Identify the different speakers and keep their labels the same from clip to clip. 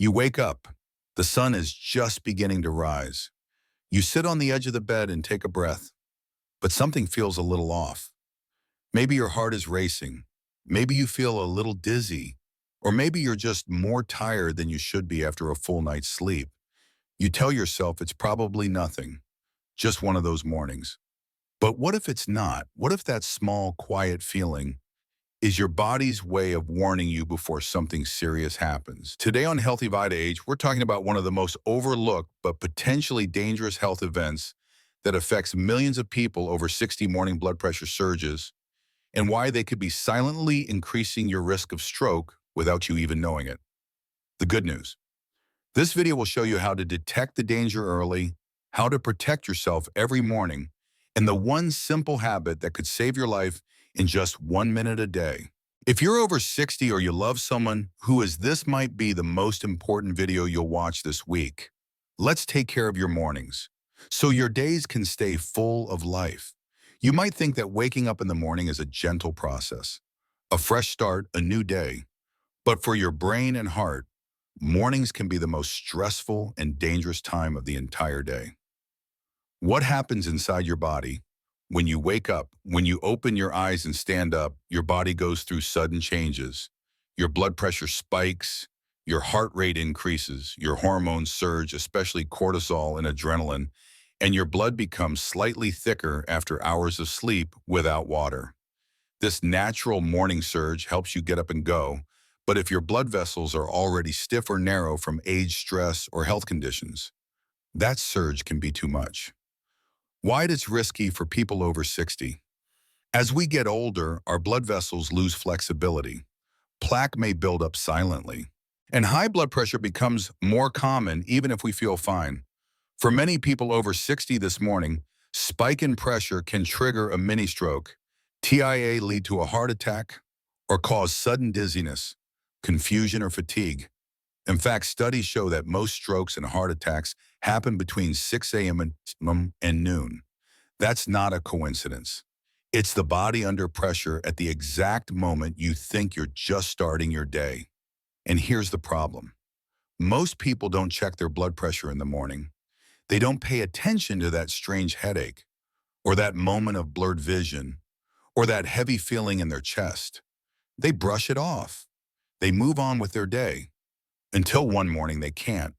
Speaker 1: You wake up. The sun is just beginning to rise. You sit on the edge of the bed and take a breath, but something feels a little off. Maybe your heart is racing. Maybe you feel a little dizzy. Or maybe you're just more tired than you should be after a full night's sleep. You tell yourself it's probably nothing, just one of those mornings. But what if it's not? What if that small, quiet feeling is your body's way of warning you before something serious happens? Today on Healthy Vita Age, we're talking about one of the most overlooked but potentially dangerous health events that affects millions of people over 60 morning blood pressure surges, and why they could be silently increasing your risk of stroke without you even knowing it. The good news. This video will show you how to detect the danger early, how to protect yourself every morning, and the one simple habit that could save your life in just 1 minute a day. If you're over 60 or you love someone who is, this might be the most important video you'll watch this week. Let's take care of your mornings so your days can stay full of life. You might think that waking up in the morning is a gentle process, a fresh start, a new day. But for your brain and heart, mornings can be the most stressful and dangerous time of the entire day. What happens inside your body when you wake up? When you open your eyes and stand up, your body goes through sudden changes. Your blood pressure spikes, your heart rate increases, your hormones surge, especially cortisol and adrenaline, and your blood becomes slightly thicker after hours of sleep without water. This natural morning surge helps you get up and go, but if your blood vessels are already stiff or narrow from age, stress, or health conditions, that surge can be too much. Why it's risky for people over 60. As we get older, our blood vessels lose flexibility. Plaque may build up silently, and high blood pressure becomes more common even if we feel fine. For many people over 60 this morning, spike in pressure can trigger a mini stroke, TIA, lead to a heart attack, or cause sudden dizziness, confusion, or fatigue. In fact, studies show that most strokes and heart attacks happen between 6 a.m. and noon. That's not a coincidence. It's the body under pressure at the exact moment you think you're just starting your day. And here's the problem. Most people don't check their blood pressure in the morning. They don't pay attention to that strange headache, or that moment of blurred vision, or that heavy feeling in their chest. They brush it off. They move on with their day. Until one morning they can't.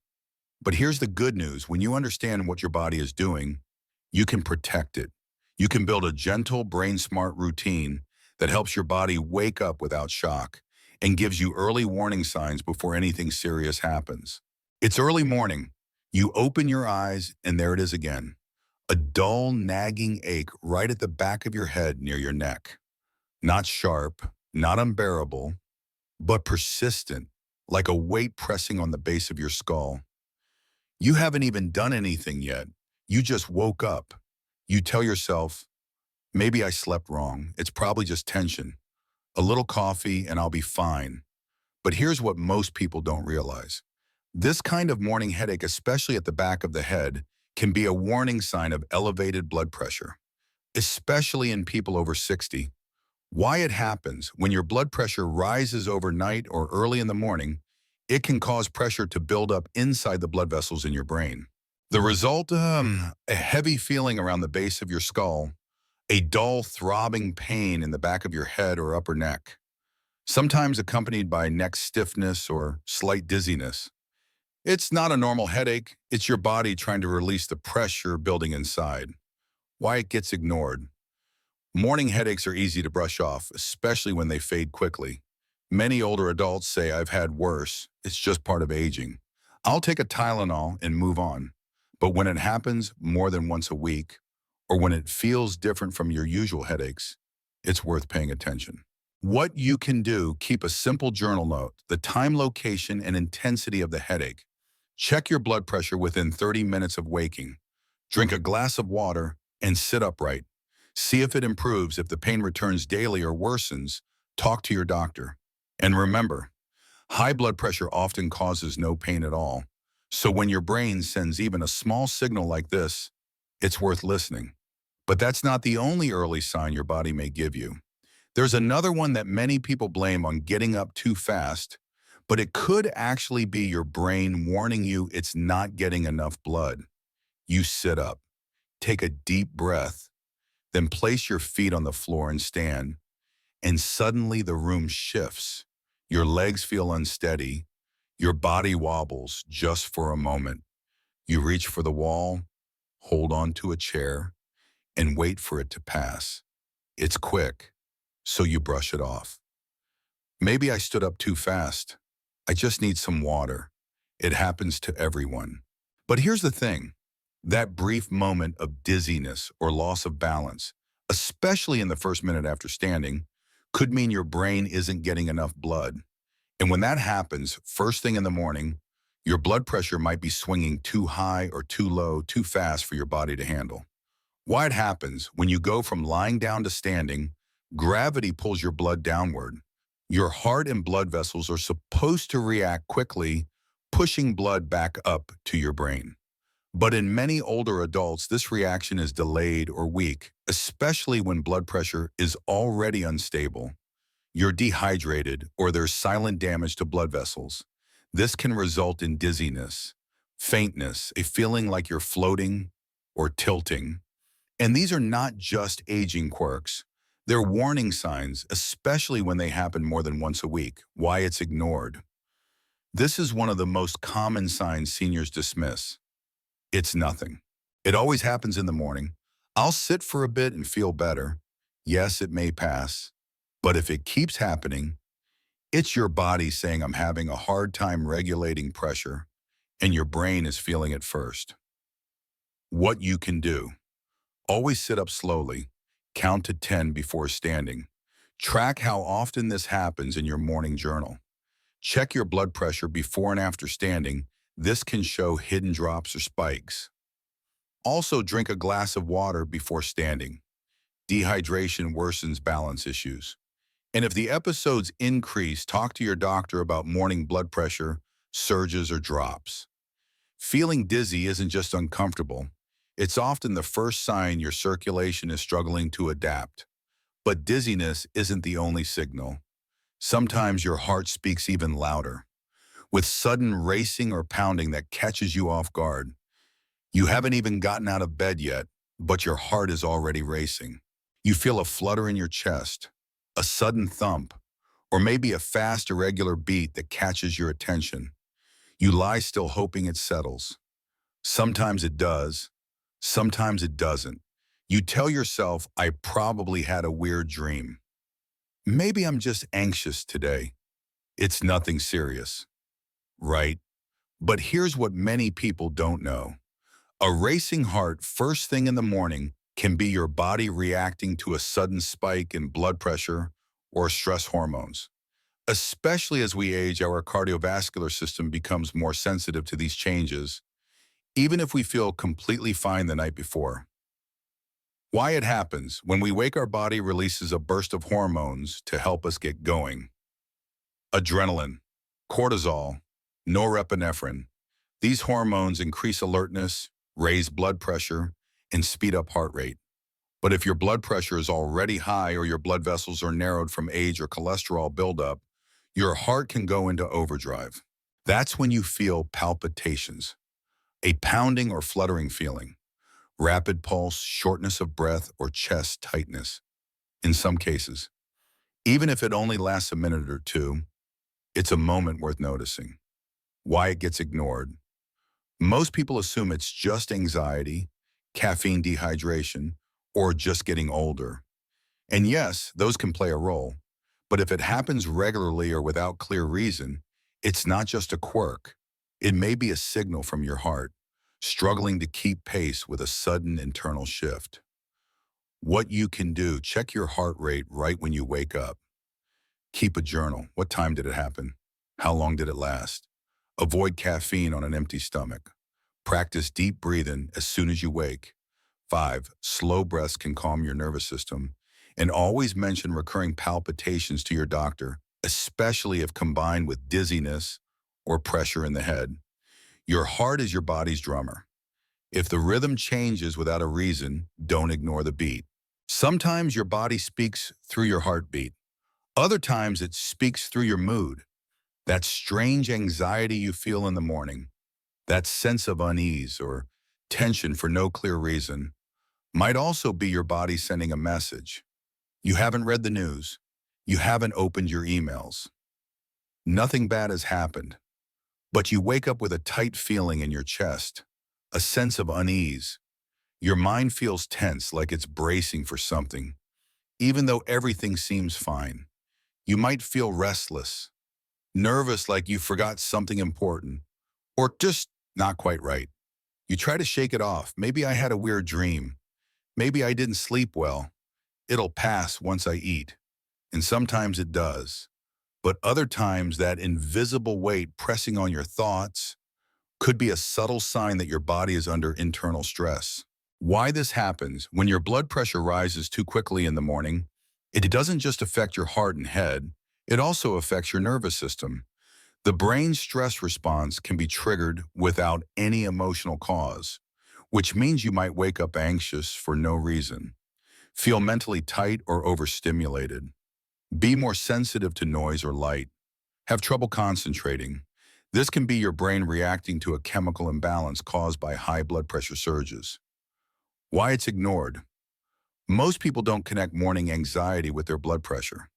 Speaker 1: But here's the good news. When you understand what your body is doing, you can protect it. You can build a gentle, brain-smart routine that helps your body wake up without shock and gives you early warning signs before anything serious happens. It's early morning. You open your eyes, and there it is again. A dull, nagging ache right at the back of your head near your neck. Not sharp, not unbearable, but persistent, like a weight pressing on the base of your skull. You haven't even done anything yet. You just woke up. You tell yourself, maybe I slept wrong. It's probably just tension. A little coffee and I'll be fine. But here's what most people don't realize. This kind of morning headache, especially at the back of the head, can be a warning sign of elevated blood pressure, especially in people over 60. Why it happens: when your blood pressure rises overnight or early in the morning, it can cause pressure to build up inside the blood vessels in your brain. The result, a heavy feeling around the base of your skull, a dull, throbbing pain in the back of your head or upper neck, sometimes accompanied by neck stiffness or slight dizziness. It's not a normal headache. It's your body trying to release the pressure building inside. Why it gets ignored. Morning headaches are easy to brush off, especially when they fade quickly. Many older adults say, I've had worse. It's just part of aging. I'll take a Tylenol and move on. But when it happens more than once a week, or when it feels different from your usual headaches, it's worth paying attention. What you can do: keep a simple journal note, the time, location, and intensity of the headache. Check your blood pressure within 30 minutes of waking. Drink a glass of water and sit upright. See if it improves. If the pain returns daily or worsens, talk to your doctor. And remember, high blood pressure often causes no pain at all. So when your brain sends even a small signal like this, it's worth listening. But that's not the only early sign your body may give you. There's another one that many people blame on getting up too fast, but it could actually be your brain warning you it's not getting enough blood. You sit up, take a deep breath, then place your feet on the floor and stand, and suddenly the room shifts. Your legs feel unsteady, your body wobbles just for a moment. You reach for the wall, hold on to a chair, and wait for it to pass. It's quick, so you brush it off. Maybe I stood up too fast. I just need some water. It happens to everyone. But here's the thing. That brief moment of dizziness or loss of balance, especially in the first minute after standing, could mean your brain isn't getting enough blood. And when that happens, first thing in the morning, your blood pressure might be swinging too high or too low, too fast for your body to handle. Why it happens, when you go from lying down to standing, gravity pulls your blood downward. Your heart and blood vessels are supposed to react quickly, pushing blood back up to your brain. But in many older adults, this reaction is delayed or weak, especially when blood pressure is already unstable. You're dehydrated or there's silent damage to blood vessels. This can result in dizziness, faintness, a feeling like you're floating or tilting. And these are not just aging quirks. They're warning signs, especially when they happen more than once a week. Why it's ignored. This is one of the most common signs seniors dismiss. It's nothing. It always happens in the morning. I'll sit for a bit and feel better. Yes, it may pass. But if it keeps happening, it's your body saying I'm having a hard time regulating pressure, and your brain is feeling it first. What you can do. Always sit up slowly. Count to 10 before standing. Track how often this happens in your morning journal. Check your blood pressure before and after standing. This can show hidden drops or spikes. Also, drink a glass of water before standing. Dehydration worsens balance issues. And if the episodes increase, talk to your doctor about morning blood pressure, surges, or drops. Feeling dizzy isn't just uncomfortable. It's often the first sign your circulation is struggling to adapt. But dizziness isn't the only signal. Sometimes your heart speaks even louder, with sudden racing or pounding that catches you off guard. You haven't even gotten out of bed yet, but your heart is already racing. You feel a flutter in your chest, a sudden thump, or maybe a fast, irregular beat that catches your attention. You lie still hoping it settles. Sometimes it does, sometimes it doesn't. You tell yourself, I probably had a weird dream. Maybe I'm just anxious today. It's nothing serious, right? But here's what many people don't know. A racing heart first thing in the morning can be your body reacting to a sudden spike in blood pressure or stress hormones. Especially as we age, our cardiovascular system becomes more sensitive to these changes, even if we feel completely fine the night before. Why it happens: when we wake, our body releases a burst of hormones to help us get going. Adrenaline, cortisol, norepinephrine. These hormones increase alertness, raise blood pressure, and speed up heart rate. But if your blood pressure is already high or your blood vessels are narrowed from age or cholesterol buildup, your heart can go into overdrive. That's when you feel palpitations, a pounding or fluttering feeling, rapid pulse, shortness of breath, or chest tightness. In some cases, even if it only lasts a minute or two, it's a moment worth noticing. Why it gets ignored. Most people assume it's just anxiety, caffeine dehydration, or just getting older. And yes, those can play a role. But if it happens regularly or without clear reason, it's not just a quirk. It may be a signal from your heart, struggling to keep pace with a sudden internal shift. What you can do: check your heart rate right when you wake up. Keep a journal. What time did it happen? How long did it last? Avoid caffeine on an empty stomach. Practice deep breathing as soon as you wake. 5. Slow breaths can calm your nervous system. And always mention recurring palpitations to your doctor, especially if combined with dizziness or pressure in the head. Your heart is your body's drummer. If the rhythm changes without a reason, don't ignore the beat. Sometimes your body speaks through your heartbeat. Other times it speaks through your mood. That strange anxiety you feel in the morning, that sense of unease or tension for no clear reason, might also be your body sending a message. You haven't read the news. You haven't opened your emails. Nothing bad has happened, but you wake up with a tight feeling in your chest, a sense of unease. Your mind feels tense, like it's bracing for something, even though everything seems fine. You might feel restless, nervous like you forgot something important, or just not quite right. You try to shake it off. Maybe I had a weird dream. Maybe I didn't sleep well. It'll pass once I eat. And sometimes it does. But other times that invisible weight pressing on your thoughts could be a subtle sign that your body is under internal stress. Why this happens when your blood pressure rises too quickly in the morning, it doesn't just affect your heart and head, it also affects your nervous system. The brain's stress response can be triggered without any emotional cause, which means you might wake up anxious for no reason, feel mentally tight or overstimulated, be more sensitive to noise or light, have trouble concentrating. This can be your brain reacting to a chemical imbalance caused by high blood pressure surges. Why it's ignored. Most people don't connect morning anxiety with their blood pressure.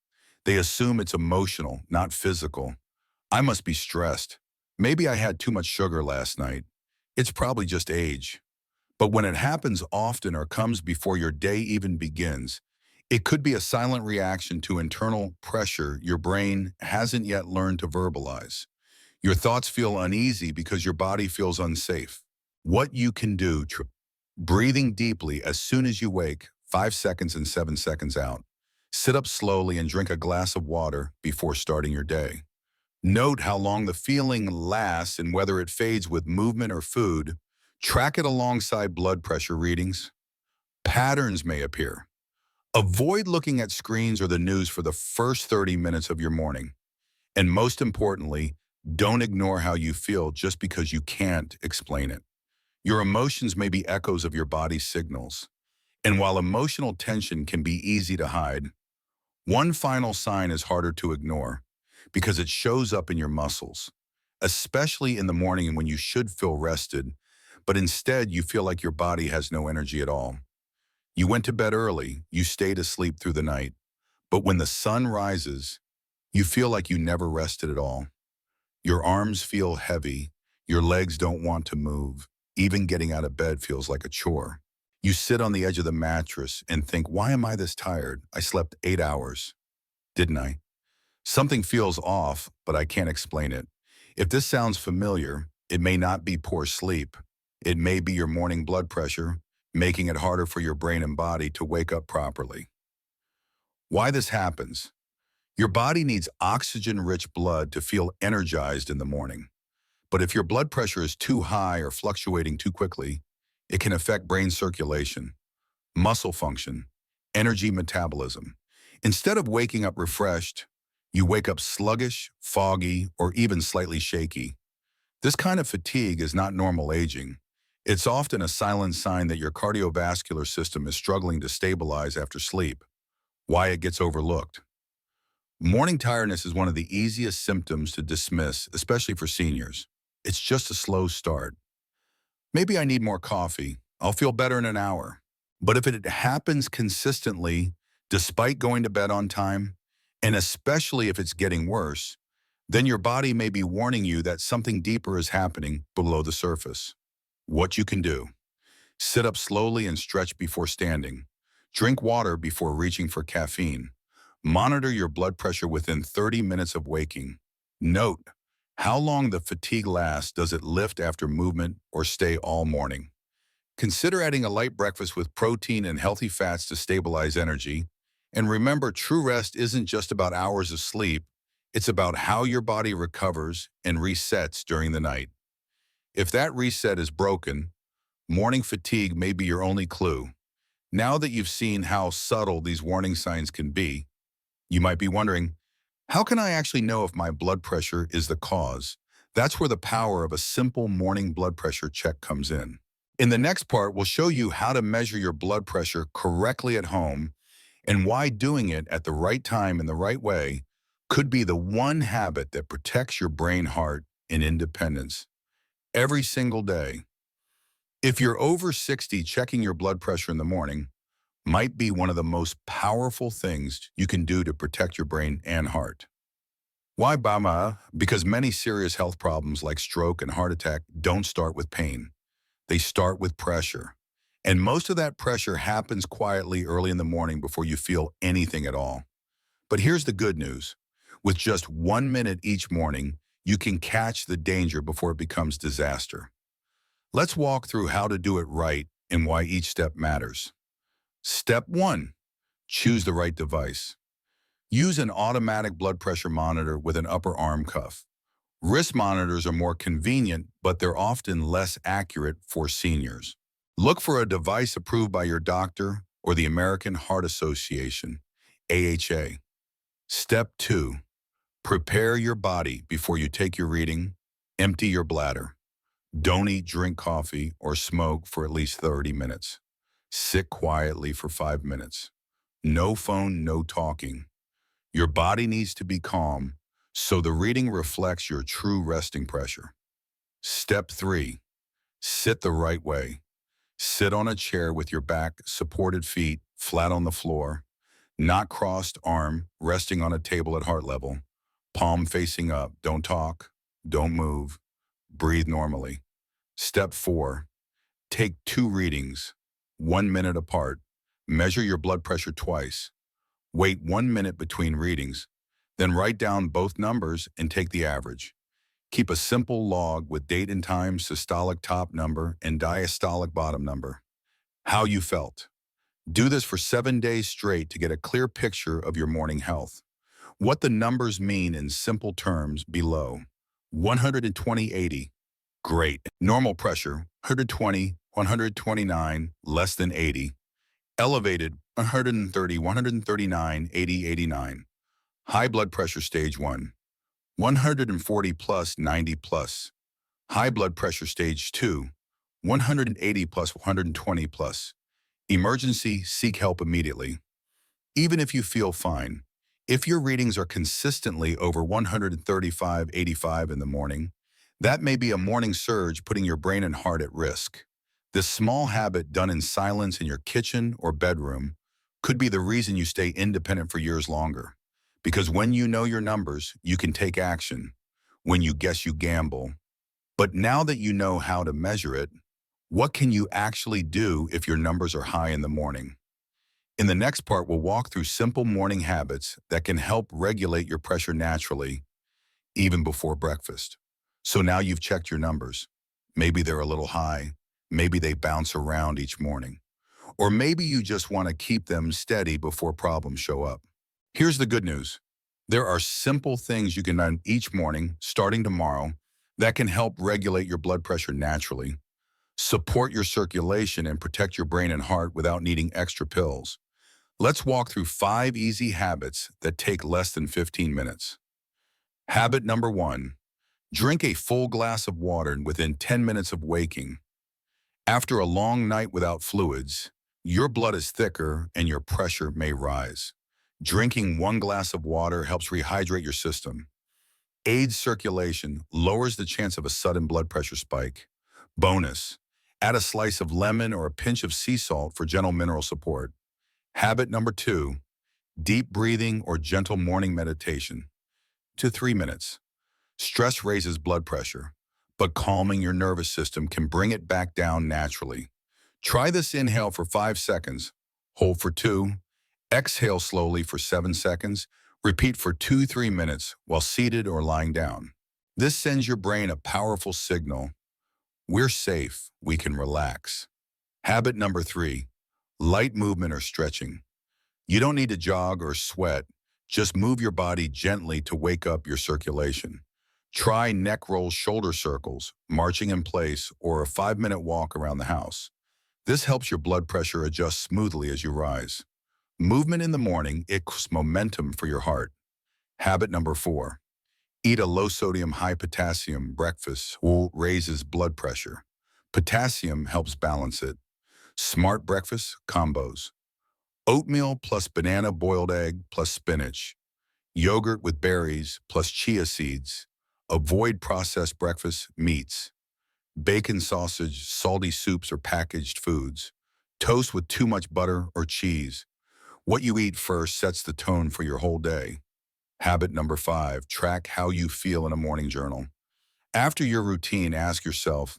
Speaker 1: They assume it's emotional, not physical. I must be stressed. Maybe I had too much sugar last night. It's probably just age. But when it happens often or comes before your day even begins, it could be a silent reaction to internal pressure your brain hasn't yet learned to verbalize. Your thoughts feel uneasy because your body feels unsafe. What you can do, breathing deeply as soon as you wake, 5 seconds and 7 seconds out. Sit up slowly and drink a glass of water before starting your day. Note how long the feeling lasts and whether it fades with movement or food. Track it alongside blood pressure readings. Patterns may appear. Avoid looking at screens or the news for the first 30 minutes of your morning. And most importantly, don't ignore how you feel just because you can't explain it. Your emotions may be echoes of your body's signals. And while emotional tension can be easy to hide, one final sign is harder to ignore because it shows up in your muscles, especially in the morning when you should feel rested, but instead you feel like your body has no energy at all. You went to bed early, you stayed asleep through the night, but when the sun rises, you feel like you never rested at all. Your arms feel heavy, your legs don't want to move, even getting out of bed feels like a chore. You sit on the edge of the mattress and think, why am I this tired? I slept 8 hours, didn't I? Something feels off, but I can't explain it. If this sounds familiar, it may not be poor sleep. It may be your morning blood pressure, making it harder for your brain and body to wake up properly. Why this happens? Your body needs oxygen-rich blood to feel energized in the morning. But if your blood pressure is too high or fluctuating too quickly, it can affect brain circulation, muscle function, energy metabolism. Instead of waking up refreshed, you wake up sluggish, foggy, or even slightly shaky. This kind of fatigue is not normal aging. It's often a silent sign that your cardiovascular system is struggling to stabilize after sleep. Why it gets overlooked. Morning tiredness is one of the easiest symptoms to dismiss, especially for seniors. It's just a slow start. Maybe I need more coffee. I'll feel better in an hour. But if it happens consistently, despite going to bed on time, and especially if it's getting worse, then your body may be warning you that something deeper is happening below the surface. What you can do. Sit up slowly and stretch before standing. Drink water before reaching for caffeine. Monitor your blood pressure within 30 minutes of waking. Note how long the fatigue lasts. Does it lift after movement or stay all morning? Consider adding a light breakfast with protein and healthy fats to stabilize energy. And remember, true rest isn't just about hours of sleep. It's about how your body recovers and resets during the night. If that reset is broken, morning fatigue may be your only clue. Now that you've seen how subtle these warning signs can be, you might be wondering, how can I actually know if my blood pressure is the cause? That's where the power of a simple morning blood pressure check comes in. In the next part, we'll show you how to measure your blood pressure correctly at home and why doing it at the right time in the right way could be the one habit that protects your brain, heart, and independence every single day. If you're over 60, checking your blood pressure in the morning might be one of the most powerful things you can do to protect your brain and heart. Why Bama? Because many serious health problems like stroke and heart attack don't start with pain. They start with pressure. And most of that pressure happens quietly early in the morning before you feel anything at all. But here's the good news. With just 1 minute each morning, you can catch the danger before it becomes disaster. Let's walk through how to do it right and why each step matters. Step 1. Choose the right device. Use an automatic blood pressure monitor with an upper arm cuff. Wrist monitors are more convenient, but they're often less accurate for seniors. Look for a device approved by your doctor or the American Heart Association, AHA. Step 2. Prepare your body before you take your reading. Empty your bladder. Don't eat, drink coffee, or smoke for at least 30 minutes. Sit quietly for 5 minutes. No phone, no talking. Your body needs to be calm, so the reading reflects your true resting pressure. Step 3. Sit the right way. Sit on a chair with your back, supported feet, flat on the floor, not crossed arm, resting on a table at heart level, palm facing up. Don't talk, don't move, breathe normally. Step 4. Take 2 readings, 1 minute apart. Measure your blood pressure twice. Wait 1 minute between readings, then write down both numbers and take the average. Keep a simple log with date and time, systolic top number, and diastolic bottom number. How you felt. Do this for 7 days straight to get a clear picture of your morning health. What the numbers mean in simple terms below. 120/80, great. Normal pressure, 120, 129, less than 80. Elevated, 130, 139, 80, 89. High blood pressure stage 1, 140 plus, 90 plus. High blood pressure stage 2, 180 plus, 120 plus. Emergency, seek help immediately. Even if you feel fine, if your readings are consistently over 135/85 in the morning, that may be a morning surge putting your brain and heart at risk. This small habit done in silence in your kitchen or bedroom could be the reason you stay independent for years longer. Because when you know your numbers, you can take action. When you guess, you gamble. But now that you know how to measure it, what can you actually do if your numbers are high in the morning? In the next part, we'll walk through simple morning habits that can help regulate your pressure naturally, even before breakfast. So now you've checked your numbers. Maybe they're a little high. Maybe they bounce around each morning. Or maybe you just want to keep them steady before problems show up. Here's the good news. There are simple things you can do each morning, starting tomorrow, that can help regulate your blood pressure naturally, support your circulation, and protect your brain and heart without needing extra pills. Let's walk through 5 easy habits that take less than 15 minutes. Habit number 1, drink a full glass of water within 10 minutes of waking. After a long night without fluids, your blood is thicker and your pressure may rise. Drinking 1 glass of water helps rehydrate your system, aids circulation, lowers the chance of a sudden blood pressure spike. Bonus, add a slice of lemon or a pinch of sea salt for gentle mineral support. Habit number 2, deep breathing or gentle morning meditation. 2 to 3 minutes. Stress raises blood pressure, but calming your nervous system can bring it back down naturally. Try this inhale for 5 seconds, hold for 2, exhale slowly for 7 seconds, repeat for 2 to 3 minutes while seated or lying down. This sends your brain a powerful signal. We're safe, we can relax. Habit number 3, light movement or stretching. You don't need to jog or sweat, just move your body gently to wake up your circulation. Try neck rolls, shoulder circles, marching in place, or a 5-minute walk around the house. This helps your blood pressure adjust smoothly as you rise. Movement in the morning equals momentum for your heart. Habit number 4, eat a low-sodium, high-potassium breakfast or raises blood pressure. Potassium helps balance it. Smart breakfast combos. Oatmeal plus banana, boiled egg plus spinach. Yogurt with berries plus chia seeds. Avoid processed breakfast meats. Bacon, sausage, salty soups, or packaged foods. Toast with too much butter or cheese. What you eat first sets the tone for your whole day. Habit number 5, track how you feel in a morning journal. After your routine, ask yourself,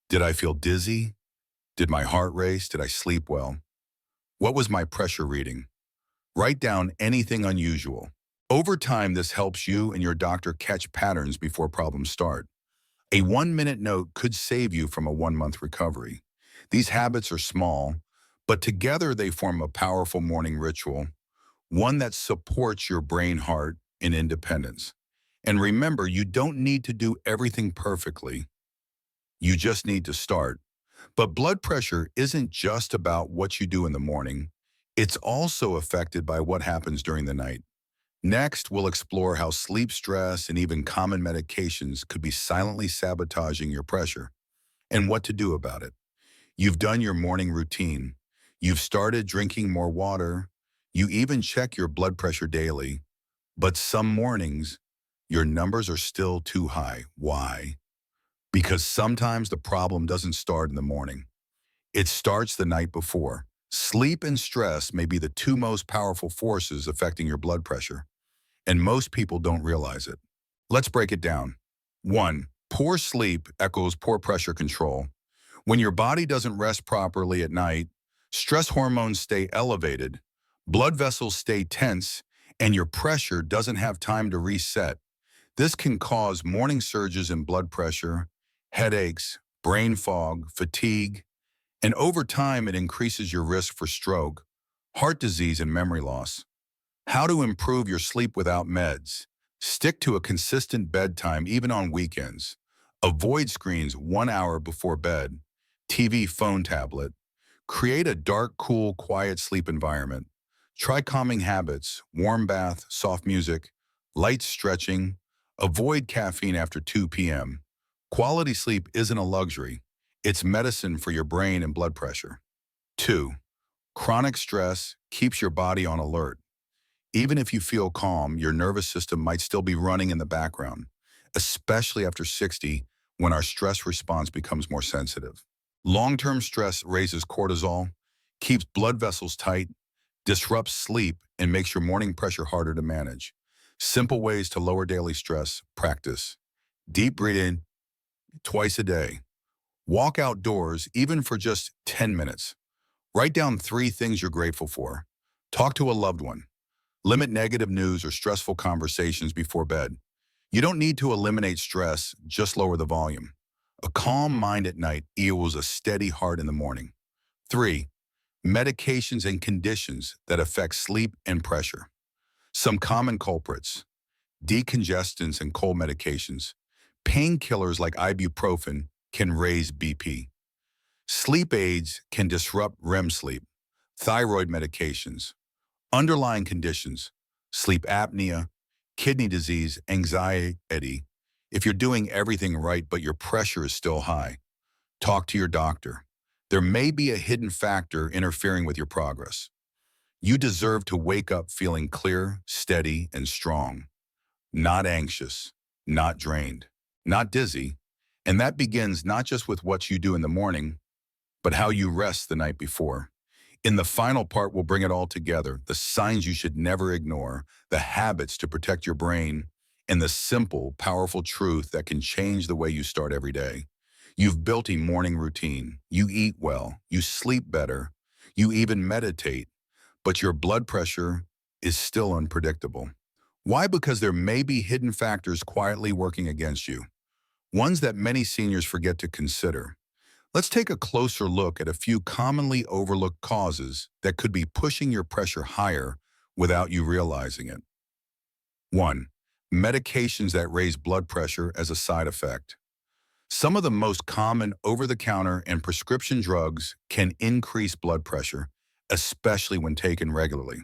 Speaker 1: did I feel dizzy? Did my heart race? Did I sleep well? What was my pressure reading? Write down anything unusual. Over time, this helps you and your doctor catch patterns before problems start. A 1-minute note could save you from a 1-month recovery. These habits are small, but together they form a powerful morning ritual, one that supports your brain, heart, and independence. And remember, you don't need to do everything perfectly. You just need to start. But blood pressure isn't just about what you do in the morning. It's also affected by what happens during the night. Next, we'll explore how sleep stress and even common medications could be silently sabotaging your pressure and what to do about it. You've done your morning routine. You've started drinking more water. You even check your blood pressure daily. But some mornings, your numbers are still too high. Why? Because sometimes the problem doesn't start in the morning. It starts the night before. Sleep and stress may be the two most powerful forces affecting your blood pressure, and most people don't realize it. Let's break it down. 1. Poor sleep equals poor pressure control. When your body doesn't rest properly at night, stress hormones stay elevated, blood vessels stay tense, and your pressure doesn't have time to reset. This can cause morning surges in blood pressure, headaches, brain fog, fatigue, and over time it increases your risk for stroke, heart disease, and memory loss. How to improve your sleep without meds. Stick to a consistent bedtime even on weekends. Avoid screens 1 hour before bed. TV, phone, tablet. Create a dark, cool, quiet sleep environment. Try calming habits, warm bath, soft music, light stretching. Avoid caffeine after 2 p.m. Quality sleep isn't a luxury. It's medicine for your brain and blood pressure. 2. Chronic stress keeps your body on alert. Even if you feel calm, your nervous system might still be running in the background, especially after 60 when our stress response becomes more sensitive. Long-term stress raises cortisol, keeps blood vessels tight, disrupts sleep, and makes your morning pressure harder to manage. Simple ways to lower daily stress. Practice. Deep breathing twice a day. Walk outdoors, even for just 10 minutes. Write down 3 things you're grateful for. Talk to a loved one. Limit negative news or stressful conversations before bed. You don't need to eliminate stress, just lower the volume. A calm mind at night equals a steady heart in the morning. 3. Medications and conditions that affect sleep and pressure. Some common culprits: decongestants and cold medications. Painkillers like ibuprofen can raise BP. Sleep aids can disrupt REM sleep. Thyroid medications. Underlying conditions: sleep apnea, kidney disease, anxiety. If you're doing everything right but your pressure is still high, talk to your doctor. There may be a hidden factor interfering with your progress. You deserve to wake up feeling clear, steady, and strong, not anxious, not drained, not dizzy. And that begins not just with what you do in the morning, but how you rest the night before. In the final part, we'll bring it all together: the signs you should never ignore, the habits to protect your brain, and the simple, powerful truth that can change the way you start every day. You've built a morning routine. You eat well. You sleep better. You even meditate. But your blood pressure is still unpredictable. Why? Because there may be hidden factors quietly working against you, ones that many seniors forget to consider. Let's take a closer look at a few commonly overlooked causes that could be pushing your pressure higher without you realizing it. 1. Medications that raise blood pressure as a side effect. Some of the most common over-the-counter and prescription drugs can increase blood pressure, especially when taken regularly.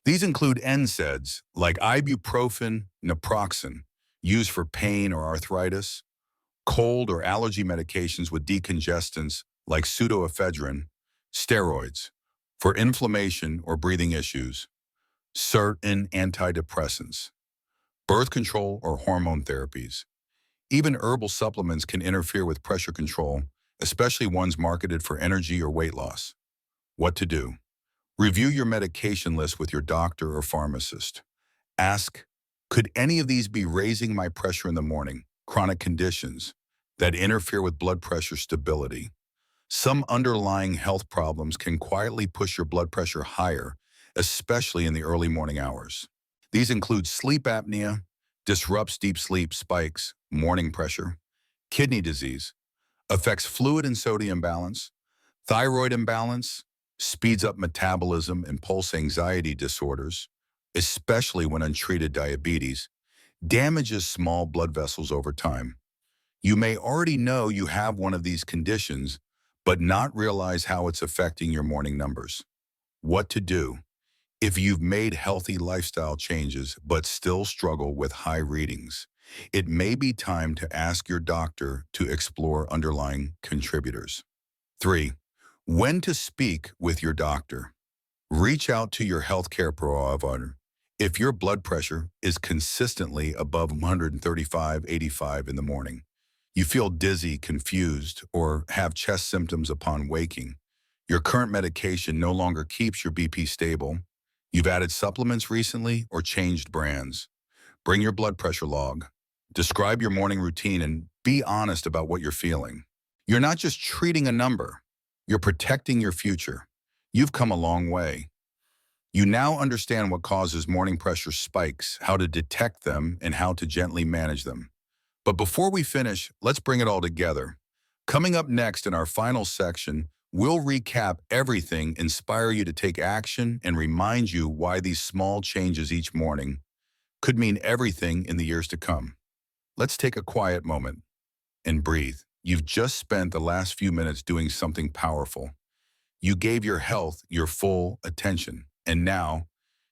Speaker 1: These include NSAIDs like ibuprofen, naproxen, used for pain or arthritis; cold or allergy medications with decongestants like pseudoephedrine; steroids for inflammation or breathing issues; certain antidepressants, birth control or hormone therapies. Even herbal supplements can interfere with pressure control, especially ones marketed for energy or weight loss. What to do? Review your medication list with your doctor or pharmacist. Ask, could any of these be raising my pressure in the morning? Chronic conditions that interfere with blood pressure stability. Some underlying health problems can quietly push your blood pressure higher, especially in the early morning hours. These include sleep apnea, disrupts deep sleep, spikes morning pressure, kidney disease, affects fluid and sodium balance, thyroid imbalance, speeds up metabolism and pulse anxiety disorders, especially when untreated diabetes, damages small blood vessels over time. You may already know you have one of these conditions, but not realize how it's affecting your morning numbers. What to do? If you've made healthy lifestyle changes but still struggle with high readings, it may be time to ask your doctor to explore underlying contributors. 3. When to speak with your doctor. Reach out to your healthcare provider if your blood pressure is consistently above 135/85 in the morning. You feel dizzy, confused, or have chest symptoms upon waking. Your current medication no longer keeps your BP stable. You've added supplements recently or changed brands. Bring your blood pressure log. Describe your morning routine and be honest about what you're feeling. You're not just treating a number, you're protecting your future. You've come a long way. You now understand what causes morning pressure spikes, how to detect them, and how to gently manage them. But before we finish, let's bring it all together. Coming up next in our final section, we'll recap everything, inspire you to take action, and remind you why these small changes each morning could mean everything in the years to come. Let's take a quiet moment and breathe. You've just spent the last few minutes doing something powerful. You gave your health your full attention, and now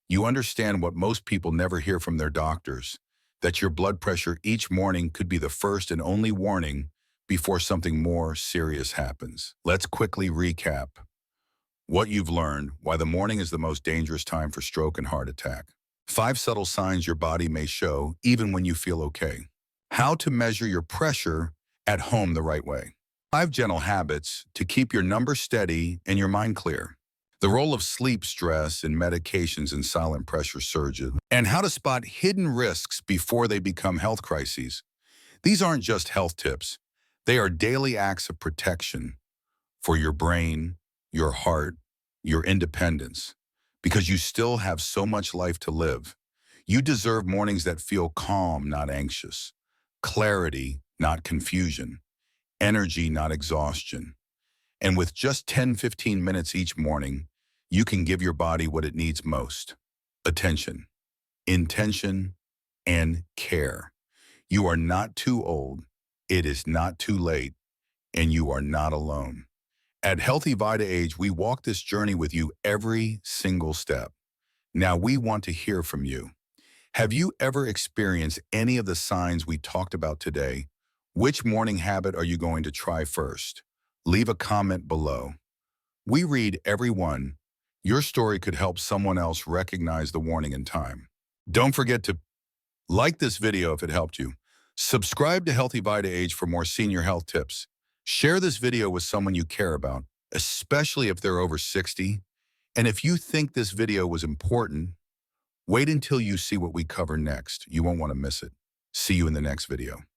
Speaker 1: you understand what most people never hear from their doctors, that your blood pressure each morning could be the first and only warning before something more serious happens. Let's quickly recap what you've learned, why the morning is the most dangerous time for stroke and heart attack. 5 subtle signs your body may show even when you feel okay. How to measure your pressure at home the right way. 5 gentle habits to keep your numbers steady and your mind clear. The role of sleep, stress, and medications in silent pressure surges, and how to spot hidden risks before they become health crises. These aren't just health tips. They are daily acts of protection for your brain, your heart, your independence, because you still have so much life to live. You deserve mornings that feel calm, not anxious, clarity, not confusion, energy, not exhaustion. And with just 10-15 minutes each morning, you can give your body what it needs most: attention, intention, and care. You are not too old, it is not too late, and you are not alone. At Healthy Vita Age, we walk this journey with you every single step. Now we want to hear from you. Have you ever experienced any of the signs we talked about today? Which morning habit are you going to try first? Leave a comment below. We read every one. Your story could help someone else recognize the warning in time. Don't forget to like this video if it helped you. Subscribe to Healthy Vita Age for more senior health tips. Share this video with someone you care about, especially if they're over 60. And if you think this video was important, wait until you see what we cover next. You won't want to miss it. See you in the next video.